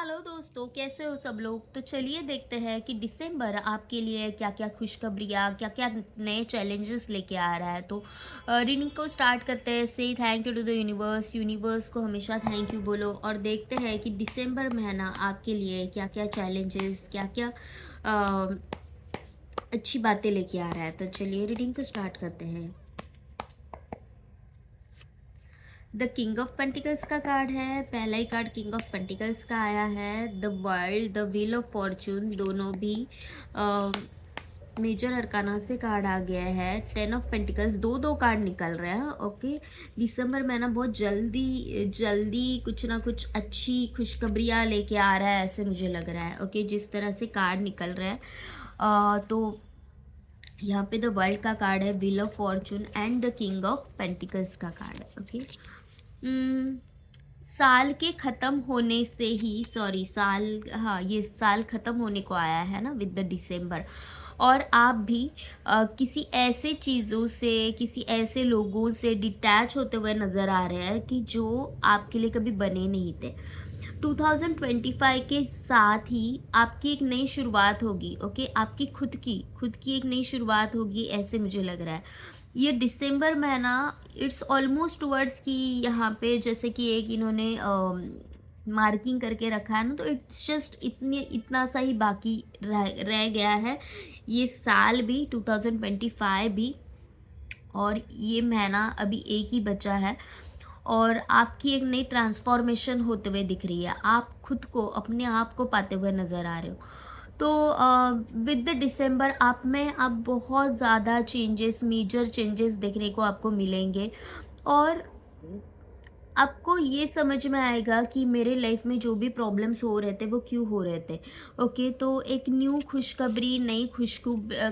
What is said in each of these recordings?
Hello दोस्तों, कैसे हो सब लोग। तो चलिए देखते हैं कि दिसंबर आपके लिए क्या क्या खुशखबरियाँ, क्या क्या नए चैलेंजेस लेके आ रहा है। तो रीडिंग को स्टार्ट करते हैं। Say thank you to the universe. Universe को हमेशा थैंक यू बोलो और देखते हैं कि दिसंबर महीना आपके लिए क्या क्या चैलेंजेस, क्या क्या अच्छी बातें लेके आ रहा है। तो चलिए रीडिंग को स्टार्ट करते हैं। द किंग ऑफ पेंटिकल्स का कार्ड है। पहला ही कार्ड किंग ऑफ पेंटिकल्स का आया है। The world, the wheel of Fortune, दोनों भी मेजर अरकाना से कार्ड आ गया है। टेन ऑफ पेंटिकल्स, दो दो कार्ड निकल रहे हैं। ओके, दिसंबर महीना बहुत जल्दी जल्दी कुछ ना कुछ अच्छी खुशखबरियाँ लेके आ रहा है, ऐसे मुझे लग रहा है। ओके, जिस तरह से कार्ड निकल रहा है तो यहाँ पे द वर्ल्ड का कार्ड है, wheel of Fortune and the king of pentacles का कार्ड है। ओके, साल के ख़त्म होने से ही, सॉरी साल, हाँ ये साल ख़त्म होने को आया है ना विद द दिसंबर। और आप भी किसी ऐसे चीज़ों से, किसी ऐसे लोगों से डिटैच होते हुए नज़र आ रहे हैं कि जो आपके लिए कभी बने नहीं थे। 2025 के साथ ही आपकी एक नई शुरुआत होगी। ओके, आपकी खुद की एक नई शुरुआत होगी, ऐसे मुझे लग रहा है। ये दिसंबर महीना इट्स ऑलमोस्ट टूवर्ड्स की, यहाँ पे जैसे कि एक इन्होंने मार्किंग करके रखा है ना, तो इट्स जस्ट इतना सा ही बाकी रह गया है। ये साल भी 2025 भी, और ये महीना अभी एक ही बचा है। और आपकी एक नई ट्रांसफॉर्मेशन होते हुए दिख रही है। आप खुद को, अपने आप को पाते हुए नज़र आ रहे हो। तो विद द दिसंबर आप में अब बहुत ज़्यादा चेंजेस, मेजर चेंजेस देखने को आपको मिलेंगे। और आपको ये समझ में आएगा कि मेरे लाइफ में जो भी प्रॉब्लम्स हो रहे थे वो क्यों हो रहे थे। ओके, तो एक न्यू खुशखबरी, नई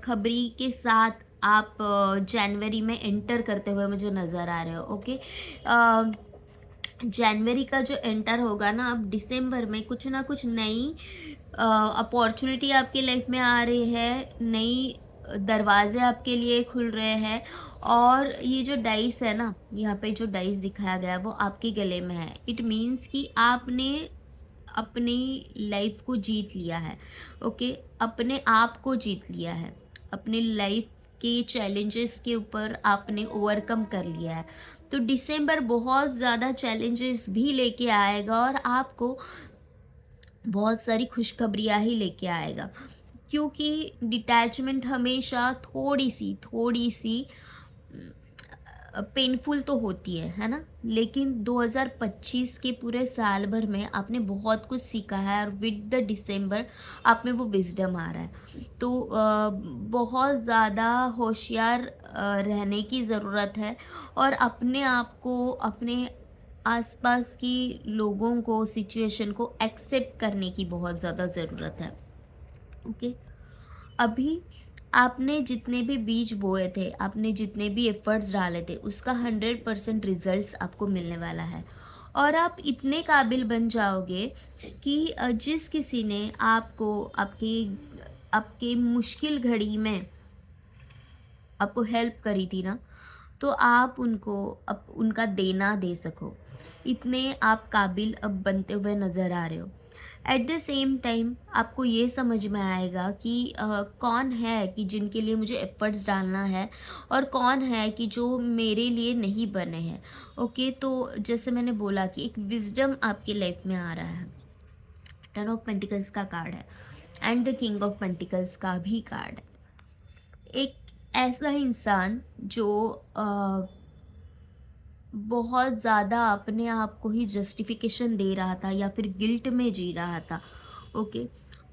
खबरी के साथ आप जनवरी में एंटर करते हुए मुझे नज़र आ रहे हो। ओके, जनवरी का जो एंटर होगा ना, अब दिसंबर में कुछ ना कुछ नई अपॉर्चुनिटी आपके लाइफ में आ रही है, नई दरवाजे आपके लिए खुल रहे हैं। और ये जो डाइस है ना, यहाँ पे जो डाइस दिखाया गया है वो आपके गले में है। इट मीन्स कि आपने अपनी लाइफ को जीत लिया है। ओके, अपने आप को जीत लिया है, अपनी लाइफ के चैलेंजेस के ऊपर आपने ओवरकम कर लिया है। तो दिसंबर बहुत ज़्यादा चैलेंजेस भी लेके आएगा और आपको बहुत सारी खुशखबरियाँ ही लेके आएगा। क्योंकि डिटैचमेंट हमेशा थोड़ी सी पेनफुल तो होती है ना। लेकिन 2025 के पूरे साल भर में आपने बहुत कुछ सीखा है और विद द दिसंबर आप में वो विजडम आ रहा है। तो बहुत ज़्यादा होशियार रहने की ज़रूरत है और अपने आप को, अपने आसपास की लोगों को, सिचुएशन को एक्सेप्ट करने की बहुत ज़्यादा ज़रूरत है। ओके, अभी आपने जितने भी बीज बोए थे, आपने जितने भी एफर्ट्स डाले थे, उसका 100% रिजल्ट्स आपको मिलने वाला है। और आप इतने काबिल बन जाओगे कि जिस किसी ने आपको आपकी आपके मुश्किल घड़ी में आपको हेल्प करी थी ना, तो आप उनको अब उनका देना दे सको। इतने आप काबिल अब बनते हुए नज़र आ रहे हो। एट द सेम टाइम आपको ये समझ में आएगा कि कौन है कि जिनके लिए मुझे एफ़र्ट्स डालना है और कौन है कि जो मेरे लिए नहीं बने हैं। ओके, तो जैसे मैंने बोला कि एक विज़डम आपकी लाइफ में आ रहा है। 10 ऑफ पेंटिकल्स का कार्ड है and the king of pentacles का भी कार्ड है। एक ऐसा इंसान जो बहुत ज़्यादा अपने आप को ही जस्टिफिकेशन दे रहा था या फिर गिल्ट में जी रहा था। ओके,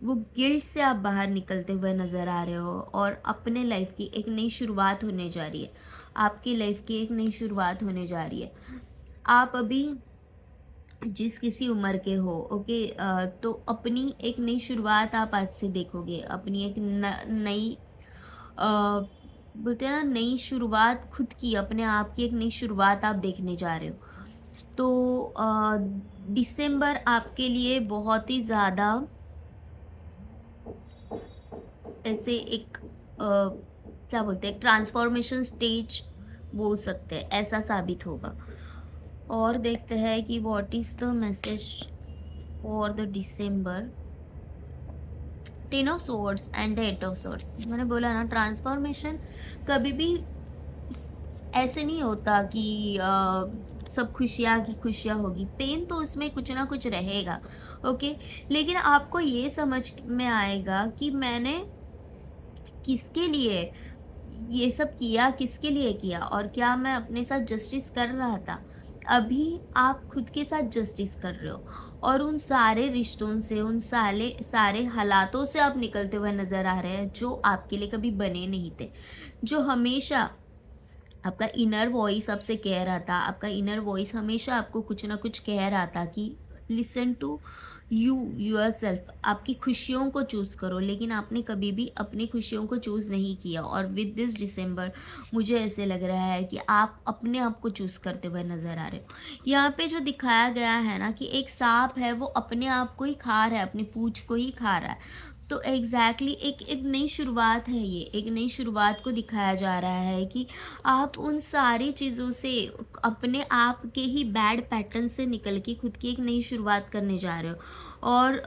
वो गिल्ट से आप बाहर निकलते हुए नज़र आ रहे हो और अपने लाइफ की एक नई शुरुआत होने जा रही है। आपकी लाइफ की एक नई शुरुआत होने जा रही है। आप अभी जिस किसी उम्र के हो, ओके, तो अपनी एक नई शुरुआत आप आज से देखोगे। अपनी एक नई बोलते हैं ना, नई शुरुआत, खुद की, अपने आप की एक नई शुरुआत आप देखने जा रहे हो। तो दिसंबर आपके लिए बहुत ही ज़्यादा ऐसे एक क्या बोलते हैं, ट्रांसफॉर्मेशन स्टेज बोल सकते हैं, ऐसा साबित होगा। और देखते हैं कि what is the message for the December, 10 of swords and the 8 of swords. मैंने बोला ना, ट्रांसफॉर्मेशन कभी भी ऐसे नहीं होता कि सब खुशियाँ की खुशियाँ होगी, पेन तो उसमें कुछ ना कुछ रहेगा। ओके, लेकिन आपको ये समझ में आएगा कि मैंने किसके लिए ये सब किया, किसके लिए किया, और क्या मैं अपने साथ जस्टिस कर रहा था। अभी आप खुद के साथ जस्टिस कर रहे हो, और उन सारे रिश्तों से, उन सारे सारे हालातों से आप निकलते हुए नज़र आ रहे हैं जो आपके लिए कभी बने नहीं थे। जो हमेशा आपका इनर वॉइस आपसे कह रहा था, आपका इनर वॉइस हमेशा आपको कुछ ना कुछ कह रहा था कि लिसन टू यू योरसेल्फ, आपकी खुशियों को चूज़ करो, लेकिन आपने कभी भी अपनी खुशियों को चूज़ नहीं किया। और विद दिस डिसम्बर मुझे ऐसे लग रहा है कि आप अपने आप को चूज़ करते हुए नज़र आ रहे हो। यहाँ पे जो दिखाया गया है ना, कि एक सांप है, वो अपने आप को ही खा रहा है, अपनी पूँछ को ही खा रहा है। तो एग्जैक्टली एक एक नई शुरुआत है, ये एक नई शुरुआत को दिखाया जा रहा है कि आप उन सारी चीज़ों से, अपने आप के ही बैड पैटर्न से निकल के खुद की एक नई शुरुआत करने जा रहे हो। और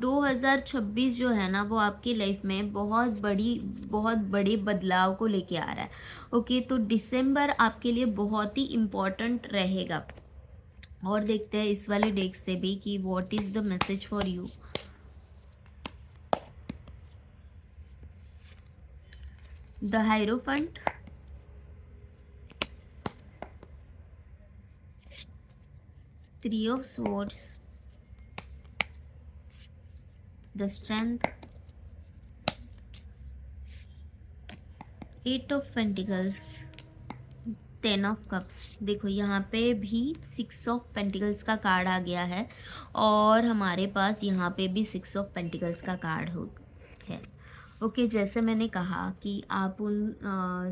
2026 जो है ना, वो आपकी लाइफ में बहुत बड़े बदलाव को लेके आ रहा है। ओके, तो दिसंबर आपके लिए बहुत ही इम्पोर्टेंट रहेगा। और देखते हैं इस वाले डेक से भी कि what is the message for you. The hierophant, three of swords, the strength, 8 of pentacles, 10 of cups. देखो यहाँ पे भी 6 ऑफ पेंटिकल्स का कार्ड आ गया है, और हमारे पास यहाँ पे भी 6 ऑफ पेंटिकल्स का कार्ड है। ओके, जैसे मैंने कहा कि आप उन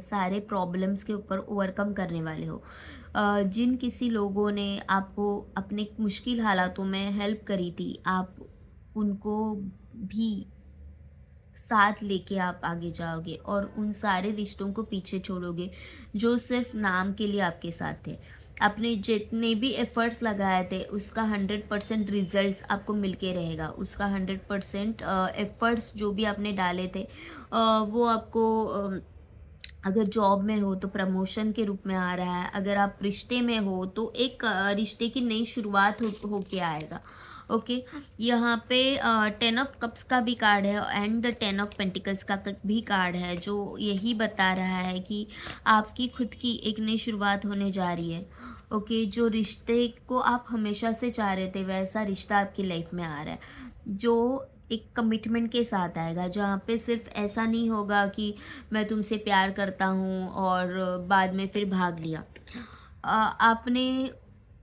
सारे प्रॉब्लम्स के ऊपर ओवरकम करने वाले हो। जिन किसी लोगों ने आपको अपने मुश्किल हालातों में हेल्प करी थी, आप उनको भी साथ लेके आप आगे जाओगे, और उन सारे रिश्तों को पीछे छोड़ोगे जो सिर्फ नाम के लिए आपके साथ थे। आपने जितने भी एफ़र्ट्स लगाए थे, उसका 100% रिजल्ट्स आपको मिल के रहेगा। उसका 100% एफ़र्ट्स जो भी आपने डाले थे, वो आपको अगर जॉब में हो तो प्रमोशन के रूप में आ रहा है, अगर आप रिश्ते में हो तो एक रिश्ते की नई शुरुआत होके आएगा। ओके, यहाँ पे 10 ऑफ कप्स का भी कार्ड है, एंड द 10 ऑफ पेंटिकल्स का भी कार्ड है, जो यही बता रहा है कि आपकी खुद की एक नई शुरुआत होने जा रही है। ओके, जो रिश्ते को आप हमेशा से चाह रहे थे, वैसा रिश्ता आपकी लाइफ में आ रहा है, जो एक कमिटमेंट के साथ आएगा, जहाँ पे सिर्फ ऐसा नहीं होगा कि मैं तुमसे प्यार करता हूँ और बाद में फिर भाग लिया। आपने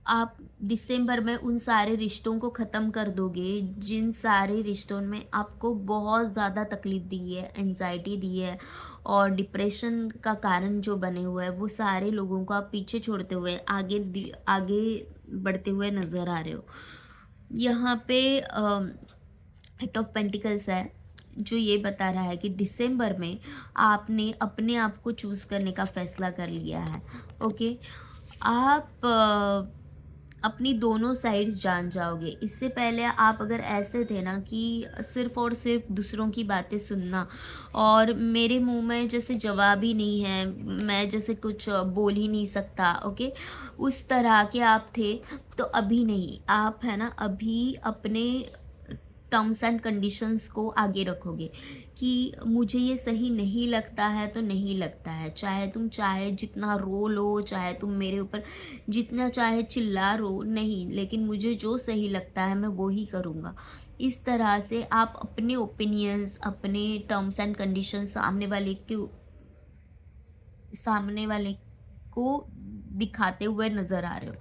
आप दिसंबर में उन सारे रिश्तों को ख़त्म कर दोगे, जिन सारे रिश्तों में आपको बहुत ज़्यादा तकलीफ़ दी है, एंजाइटी दी है, और डिप्रेशन का कारण जो बने हुए हैं, वो सारे लोगों को आप पीछे छोड़ते हुए आगे बढ़ते हुए नज़र आ रहे हो। यहाँ पे 8 ऑफ पेंटिकल्स है, जो ये बता रहा है कि दिसंबर में आपने अपने आप को चूज़ करने का फ़ैसला कर लिया है। ओके, आप अपनी दोनों साइड्स जान जाओगे। इससे पहले आप अगर ऐसे थे ना कि सिर्फ़ और सिर्फ़ दूसरों की बातें सुनना, और मेरे मुँह में जैसे जवाब ही नहीं है, मैं जैसे कुछ बोल ही नहीं सकता, ओके? उस तरह के आप थे। तो अभी नहीं, आप है ना, अभी अपने टर्म्स एंड कंडीशंस को आगे रखोगे कि मुझे ये सही नहीं लगता है तो नहीं लगता है, चाहे जितना रो लो, चाहे तुम मेरे ऊपर जितना चाहे चिल्ला रो, नहीं, लेकिन मुझे जो सही लगता है मैं वो ही करूँगा। इस तरह से आप अपने ओपिनियंस, अपने टर्म्स एंड कंडीशंस सामने वाले को दिखाते हुए नज़र आ रहे हो।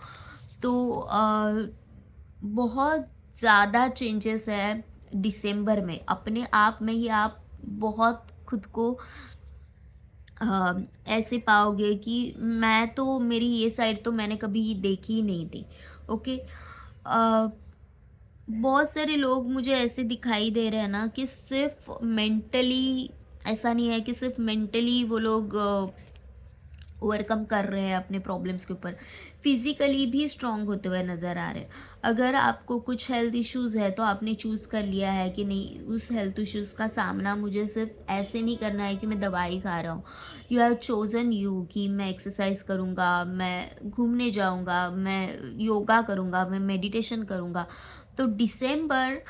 तो बहुत ज़्यादा चेंजेस है दिसंबर में। अपने आप में ही आप बहुत खुद को ऐसे पाओगे कि मैं तो, मेरी ये साइड तो मैंने कभी देखी ही नहीं थी। ओके, बहुत सारे लोग मुझे ऐसे दिखाई दे रहे हैं ना कि सिर्फ मेंटली, ऐसा नहीं है कि सिर्फ मेंटली वो लोग ओवरकम कर रहे हैं अपने प्रॉब्लम्स के ऊपर, फिज़िकली भी स्ट्रॉन्ग होते हुए नज़र आ रहे हैं। अगर आपको कुछ हेल्थ इश्यूज़ है तो आपने चूज़ कर लिया है कि नहीं, उस हेल्थ इश्यूज़ का सामना मुझे सिर्फ ऐसे नहीं करना है कि मैं दवाई खा रहा हूँ। यू हैव चोज़न यू कि मैं एक्सरसाइज करूँगा, मैं घूमने जाऊँगा, मैं योगा करूँगा, मैं मेडिटेशन करूँगा। तो दिसंबर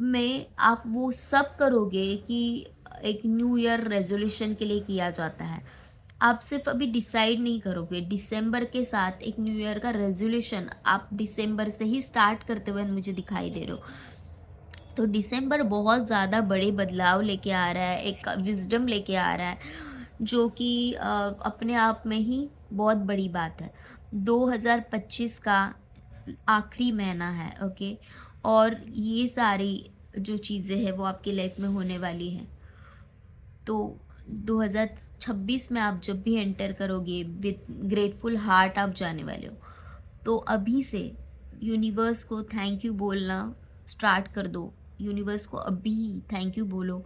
में आप वो सब करोगे कि एक न्यू ईयर रेज़ोल्यूशन के लिए किया जाता है। आप सिर्फ़ अभी डिसाइड नहीं करोगे, दिसंबर के साथ एक न्यू ईयर का रेज़ोल्यूशन आप दिसंबर से ही स्टार्ट करते हुए मुझे दिखाई दे रहे हो। तो दिसंबर बहुत ज़्यादा बड़े बदलाव लेके आ रहा है, एक विज़डम लेके आ रहा है, जो कि अपने आप में ही बहुत बड़ी बात है। 2025 का आखिरी महीना है, ओके? और ये सारी जो चीज़ें हैं वो आपकी लाइफ में होने वाली हैं। तो 2026 में आप जब भी एंटर करोगे विथ ग्रेटफुल हार्ट आप जाने वाले हो। तो अभी से यूनिवर्स को थैंक यू बोलना स्टार्ट कर दो। यूनिवर्स को अभी थैंक यू बोलो,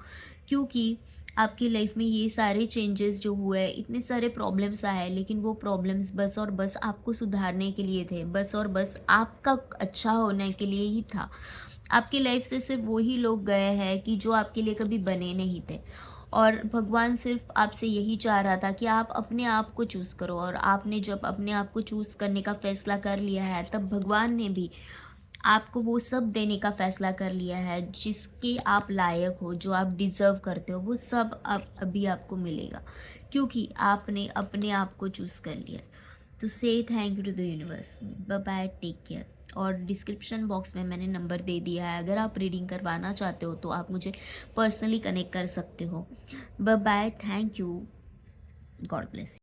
क्योंकि आपकी लाइफ में ये सारे चेंजेस जो हुए, इतने सारे प्रॉब्लम्स आए, लेकिन वो प्रॉब्लम्स बस और बस आपको सुधारने के लिए थे, बस और बस आपका अच्छा होने के लिए ही था। आपकी लाइफ से सिर्फ वही लोग गए हैं कि जो आपके लिए कभी बने नहीं थे, और भगवान सिर्फ आपसे यही चाह रहा था कि आप अपने आप को चूज़ करो। और आपने जब अपने आप को चूज़ करने का फ़ैसला कर लिया है, तब भगवान ने भी आपको वो सब देने का फ़ैसला कर लिया है जिसके आप लायक हो, जो आप डिज़र्व करते हो, वो सब अब अभी आपको मिलेगा, क्योंकि आपने अपने आप को चूज़ कर लिया। तो say thank you to the universe. Bye bye, take care. और डिस्क्रिप्शन बॉक्स में मैंने नंबर दे दिया है, अगर आप रीडिंग करवाना चाहते हो तो आप मुझे पर्सनली कनेक्ट कर सकते हो। Bye bye, thank you, god bless.